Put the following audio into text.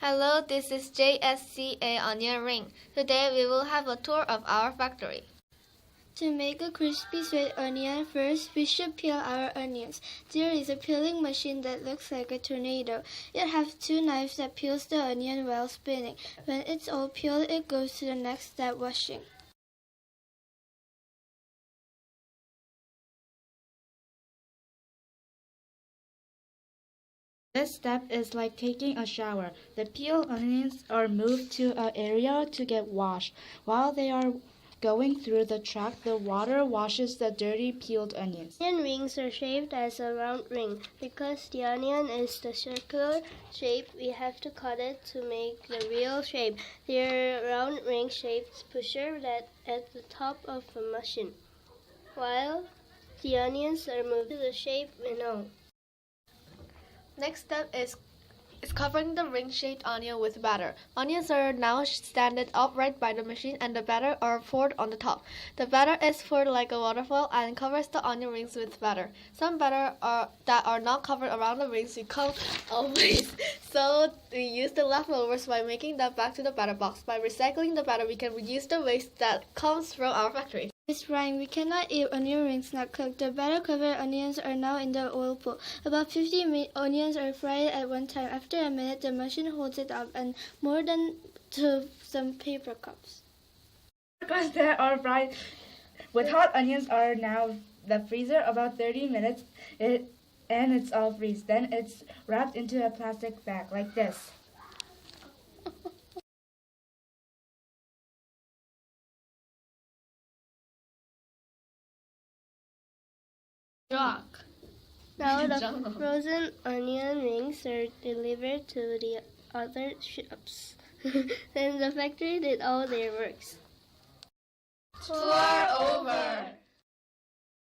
Hello, this is JSCA Onion Ring. Today we will have a tour of our factory. To make a crispy sweet onion, first we should peel our onions. There is a peeling machine that looks like a tornado. It has two knives that peels the onion while spinning. When it's all peeled, it goes to the next step, washing. This step is like taking a shower. The peeled onions are moved to an area to get washed. While they are going through the track, the water washes the dirty peeled onions. Onion rings are shaped as a round ring. Because the onion is the circular shape, we have to cut it to make the real shape. There are round ring shaped pusher that at the top of the machine, while the onions are moved to the shape we know. Next step is covering the ring-shaped onion with batter. Onions are now standing upright by the machine and the batter are poured on the top. The batter is poured like a waterfall and covers the onion rings with batter. Some batter that are not covered around the rings become a waste. So we use the leftovers by making them back to the batter box. By recycling the batter, we can reduce the waste that comes from our factory. It's right, we cannot eat onion rings not cooked. The batter-covered onions are now in the oil pool. About 50 onions are fried at one time. After a minute, the machine holds it up and more than to some paper cups. Because they are fried with hot onions are now the freezer about 30 minutes and it's all freeze. Then it's wrapped into a plastic bag like this. Now the frozen onion rings are delivered to the other shops. Then the factory did all their works.